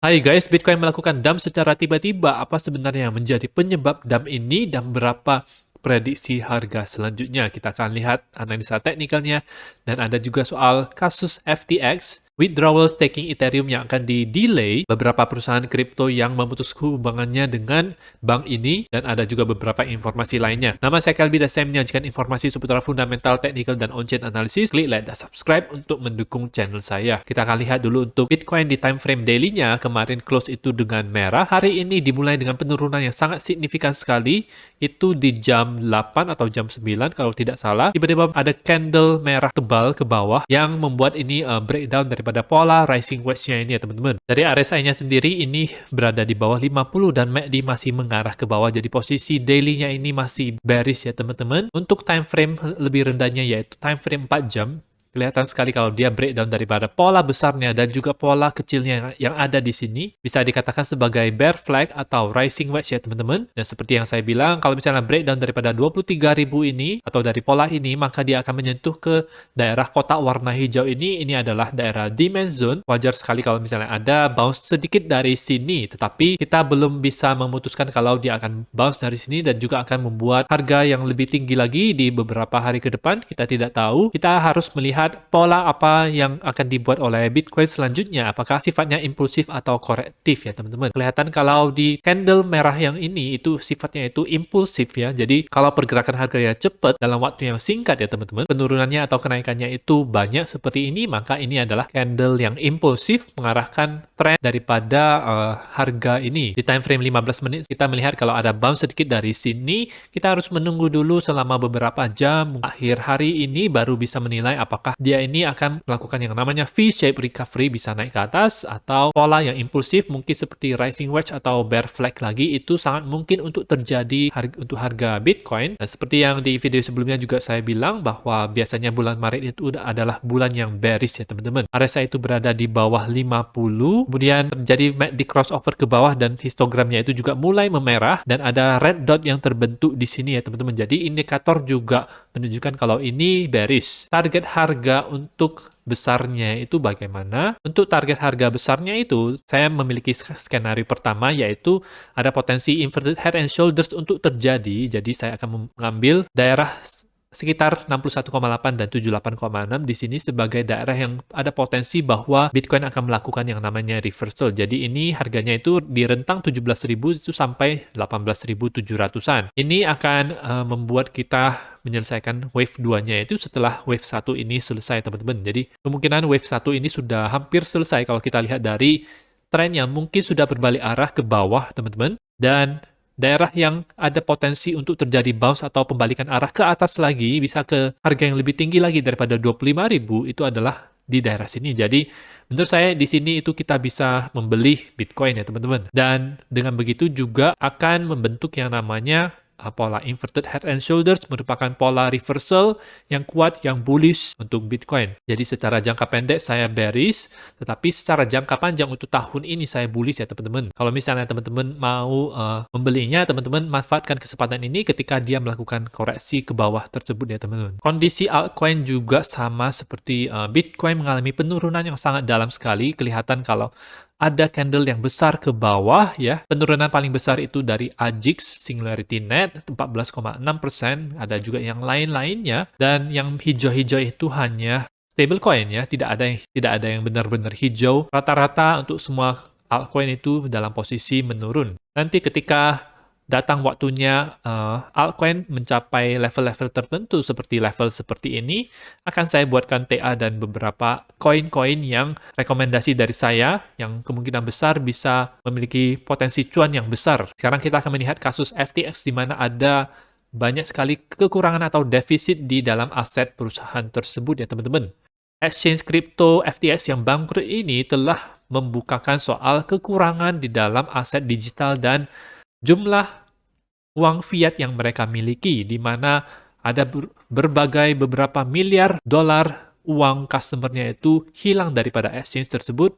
Hai guys, Bitcoin melakukan dump secara tiba-tiba. Apa sebenarnya yang menjadi penyebab dump ini dan berapa prediksi harga selanjutnya? Kita akan lihat analisa teknikalnya dan ada juga soal kasus FTX, withdrawal staking Ethereum yang akan di-delay, beberapa perusahaan kripto yang memutus hubungannya dengan bank ini, dan ada juga beberapa informasi lainnya. Nama saya Kalbi dan saya menyajikan informasi seputar fundamental, technical, dan on-chain analysis. Klik like dan subscribe untuk mendukung channel saya. Kita akan lihat dulu untuk Bitcoin di time frame daily-nya. Kemarin close itu dengan merah. Hari ini dimulai dengan penurunan yang sangat signifikan sekali. Itu di jam 8 atau jam 9 kalau tidak salah. Tiba-tiba ada candle merah tebal ke bawah yang membuat ini breakdown daripada pola rising wedge-nya ini ya teman-teman. Dari RSI-nya sendiri ini berada di bawah 50 dan MACD masih mengarah ke bawah. Jadi posisi daily-nya ini masih bearish ya teman-teman. Untuk time frame lebih rendahnya yaitu time frame 4 jam. Kelihatan sekali kalau dia breakdown daripada pola besarnya dan juga pola kecilnya yang ada di sini. Bisa dikatakan sebagai bear flag atau rising wedge ya teman-teman. Dan seperti yang saya bilang, kalau misalnya breakdown daripada 23.000 ini atau dari pola ini, maka dia akan menyentuh ke daerah kotak warna hijau ini. Ini adalah daerah demand zone. Wajar sekali kalau misalnya ada bounce sedikit dari sini. Tetapi kita belum bisa memutuskan kalau dia akan bounce dari sini dan juga akan membuat harga yang lebih tinggi lagi di beberapa hari ke depan. Kita tidak tahu. Kita harus melihat pola apa yang akan dibuat oleh Bitcoin selanjutnya. Apakah sifatnya impulsif atau korektif ya teman-teman. Kelihatan kalau di candle merah yang ini itu sifatnya itu impulsif ya. Jadi kalau pergerakan harganya cepat dalam waktu yang singkat ya teman-teman, penurunannya atau kenaikannya itu banyak seperti ini, maka ini adalah candle yang impulsif mengarahkan tren daripada harga ini. Di time frame 15 menit kita melihat kalau ada bounce sedikit dari sini, kita harus menunggu dulu selama beberapa jam. Akhir hari ini baru bisa menilai apakah dia ini akan melakukan yang namanya V-shape recovery, bisa naik ke atas, atau pola yang impulsif mungkin seperti rising wedge atau bear flag lagi. Itu sangat mungkin untuk terjadi untuk harga Bitcoin. Dan seperti yang di video sebelumnya juga saya bilang bahwa biasanya bulan Maret itu adalah bulan yang bearish ya teman-teman. RSI itu berada di bawah 50, kemudian terjadi MACD crossover ke bawah dan histogramnya itu juga mulai memerah dan ada red dot yang terbentuk di sini ya teman-teman. Jadi indikator juga menunjukkan kalau ini bearish. Target harga untuk besarnya itu bagaimana? Untuk target harga besarnya itu, saya memiliki skenario pertama yaitu ada potensi inverted head and shoulders untuk terjadi. Jadi saya akan mengambil daerah sekitar 61,8 dan 78,6 di sini sebagai daerah yang ada potensi bahwa Bitcoin akan melakukan yang namanya reversal. Jadi ini harganya itu di rentang 17.000 itu sampai 18.700-an. Ini akan membuat kita menyelesaikan wave 2-nya itu setelah wave 1 ini selesai teman-teman. Jadi kemungkinan wave 1 ini sudah hampir selesai kalau kita lihat dari tren yang mungkin sudah berbalik arah ke bawah teman-teman. Dan daerah yang ada potensi untuk terjadi bounce atau pembalikan arah ke atas lagi, bisa ke harga yang lebih tinggi lagi daripada 25.000, itu adalah di daerah sini. Jadi menurut saya di sini itu kita bisa membeli Bitcoin ya teman-teman. Dan dengan begitu juga akan membentuk yang namanya pola inverted head and shoulders, merupakan pola reversal yang kuat, yang bullish untuk Bitcoin. Jadi secara jangka pendek saya bearish, tetapi secara jangka panjang untuk tahun ini saya bullish ya teman-teman. Kalau misalnya teman-teman mau membelinya, teman-teman manfaatkan kesempatan ini ketika dia melakukan koreksi ke bawah tersebut ya teman-teman. Kondisi altcoin juga sama seperti Bitcoin, mengalami penurunan yang sangat dalam sekali. Kelihatan kalau ada candle yang besar ke bawah ya. Penurunan paling besar itu dari AJIX Singularity Net 14,6%, ada juga yang lain-lainnya, dan yang hijau-hijau itu hanya stablecoin ya, tidak ada yang benar-benar hijau. Rata-rata untuk semua altcoin itu dalam posisi menurun. Nanti ketika datang waktunya altcoin mencapai level-level tertentu seperti level seperti ini, akan saya buatkan TA dan beberapa koin-koin yang rekomendasi dari saya yang kemungkinan besar bisa memiliki potensi cuan yang besar. Sekarang kita akan melihat kasus FTX di mana ada banyak sekali kekurangan atau defisit di dalam aset perusahaan tersebut ya teman-teman. Exchange crypto FTX yang bangkrut ini telah membukakan soal kekurangan di dalam aset digital dan jumlah uang fiat yang mereka miliki, di mana ada berbagai beberapa miliar dolar uang customernya itu hilang daripada exchange tersebut,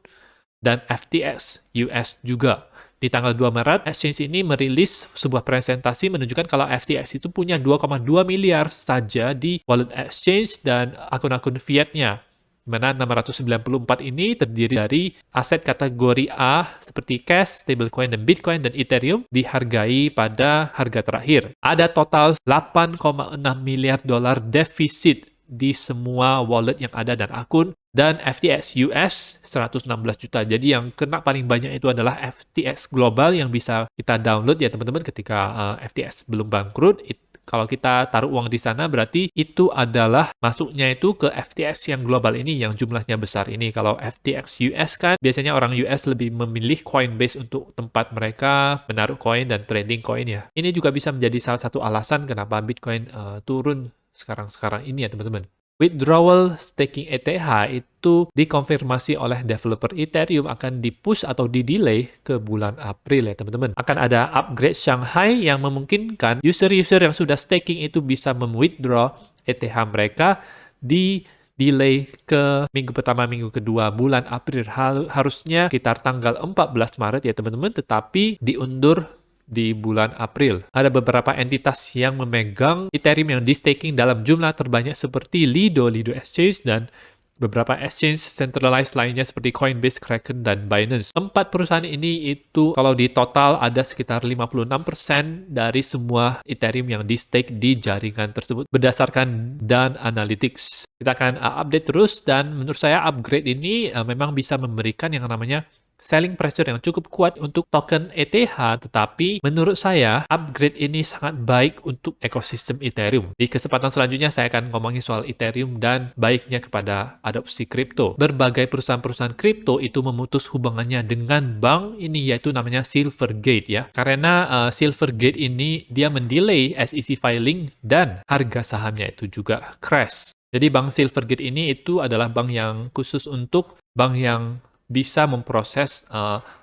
dan FTX US juga. Di tanggal 2 Maret, exchange ini merilis sebuah presentasi menunjukkan kalau FTX itu punya 2,2 miliar saja di wallet exchange dan akun-akun fiatnya. di mana 694 ini terdiri dari aset kategori A seperti cash, stablecoin, dan Bitcoin dan Ethereum dihargai pada harga terakhir. Ada total 8,6 miliar dolar defisit di semua wallet yang ada dan akun, dan FTX US 116 juta. Jadi yang kena paling banyak itu adalah FTX Global yang bisa kita download ya teman-teman ketika FTX belum bangkrut. Kalau kita taruh uang di sana berarti itu adalah masuknya itu ke FTX yang global ini yang jumlahnya besar ini. Kalau FTX US kan biasanya orang US lebih memilih Coinbase untuk tempat mereka menaruh koin dan trading koin ya. Ini juga bisa menjadi salah satu alasan kenapa Bitcoin turun sekarang-sekarang ini ya teman-teman. Withdrawal staking ETH itu dikonfirmasi oleh developer Ethereum akan di-push atau di-delay ke bulan April ya teman-teman. Akan ada upgrade Shanghai yang memungkinkan user-user yang sudah staking itu bisa mem-withdraw ETH mereka di delay ke minggu pertama, minggu kedua bulan April. Harusnya sekitar tanggal 14 Maret ya teman-teman, tetapi diundur di bulan April. Ada beberapa entitas yang memegang Ethereum yang di-staking dalam jumlah terbanyak seperti Lido Exchange, dan beberapa exchange centralized lainnya seperti Coinbase, Kraken, dan Binance. 4 perusahaan ini itu kalau di total ada sekitar 56% dari semua Ethereum yang di-stake di jaringan tersebut berdasarkan Dan Analytics. Kita akan update terus, dan menurut saya upgrade ini memang bisa memberikan yang namanya selling pressure yang cukup kuat untuk token ETH, tetapi menurut saya upgrade ini sangat baik untuk ekosistem Ethereum. Di kesempatan selanjutnya saya akan ngomongin soal Ethereum dan baiknya kepada adopsi kripto. Berbagai perusahaan-perusahaan kripto itu memutus hubungannya dengan bank ini, yaitu namanya Silvergate ya. Karena Silvergate ini dia mendelay SEC filing dan harga sahamnya itu juga crash. Jadi bank Silvergate ini itu adalah bank yang khusus untuk bank yang bisa memproses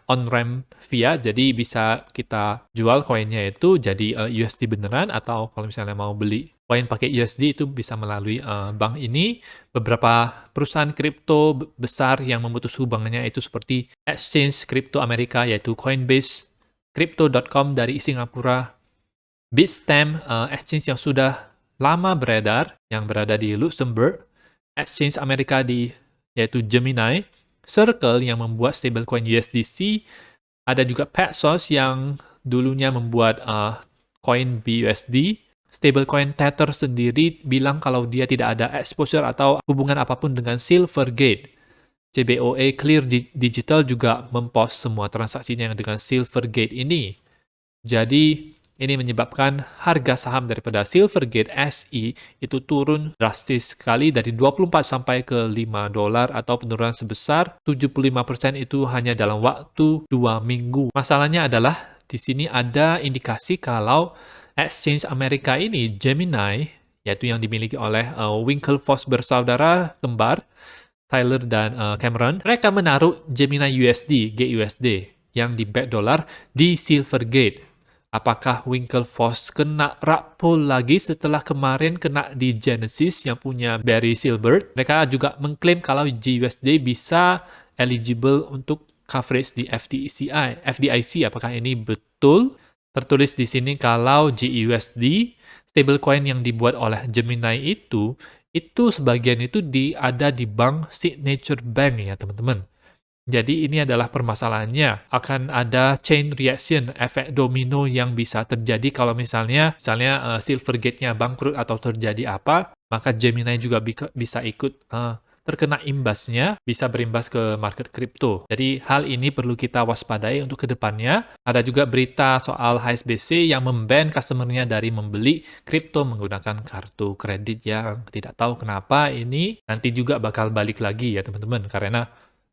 on-ramp via, jadi bisa kita jual koinnya itu jadi USD beneran, atau kalau misalnya mau beli koin pakai USD itu bisa melalui bank ini. Beberapa perusahaan kripto besar yang memutus hubungannya itu seperti exchange kripto Amerika yaitu Coinbase, Crypto.com dari Singapura, Bitstamp, exchange yang sudah lama beredar yang berada di Luxembourg, exchange Amerika yaitu Gemini, Circle yang membuat stablecoin USDC, ada juga Paxos yang dulunya membuat koin BUSD. Stablecoin Tether sendiri bilang kalau dia tidak ada exposure atau hubungan apapun dengan Silvergate. CBOE Clear Digital juga mempost semua transaksinya yang dengan Silvergate ini. Jadi ini menyebabkan harga saham daripada Silvergate SE itu turun drastis sekali dari 24 sampai ke 5 dolar atau penurunan sebesar 75% itu hanya dalam waktu 2 minggu. Masalahnya adalah di sini ada indikasi kalau exchange Amerika ini, Gemini, yaitu yang dimiliki oleh Winklevoss bersaudara kembar, Tyler dan Cameron, mereka menaruh Gemini USD, GUSD, yang di back dolar di Silvergate. Apakah Winklevoss kena rakpol lagi setelah kemarin kena di Genesis yang punya Barry Silbert? Mereka juga mengklaim kalau GUSD bisa eligible untuk coverage di FDIC. Apakah ini betul? Tertulis di sini kalau GUSD, stablecoin yang dibuat oleh Gemini itu sebagian itu ada di bank Signature Bank ya teman-teman. Jadi ini adalah permasalahannya. Akan ada chain reaction, efek domino yang bisa terjadi kalau misalnya Silvergate-nya bangkrut atau terjadi apa, maka Gemini juga bisa ikut terkena imbasnya, bisa berimbas ke market kripto. Jadi hal ini perlu kita waspadai untuk kedepannya. Ada juga berita soal HSBC yang memban customer-nya dari membeli kripto menggunakan kartu kredit, yang tidak tahu kenapa ini nanti juga bakal balik lagi ya teman-teman, karena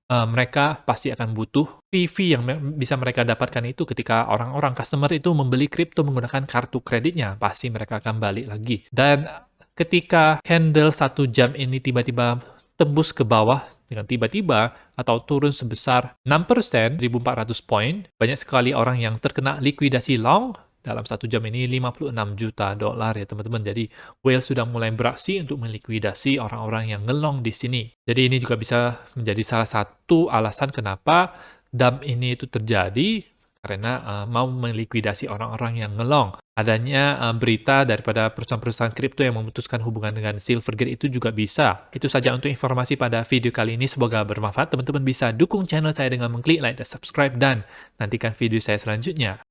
mereka pasti akan butuh fee yang bisa mereka dapatkan itu ketika orang-orang customer itu membeli kripto menggunakan kartu kreditnya, pasti mereka akan balik lagi. Dan ketika candle 1 jam ini tiba-tiba tembus ke bawah dengan tiba-tiba atau turun sebesar 6%, 1.400 poin, banyak sekali orang yang terkena likuidasi long. Dalam 1 jam ini 56 juta dolar ya teman-teman. Jadi whale sudah mulai beraksi untuk melikuidasi orang-orang yang ngelong di sini. Jadi ini juga bisa menjadi salah satu alasan kenapa dump ini itu terjadi, karena mau melikuidasi orang-orang yang ngelong. Adanya berita daripada perusahaan-perusahaan kripto yang memutuskan hubungan dengan Silvergate itu juga bisa. Itu saja untuk informasi pada video kali ini, semoga bermanfaat. Teman-teman bisa dukung channel saya dengan mengklik like dan subscribe, dan nantikan video saya selanjutnya.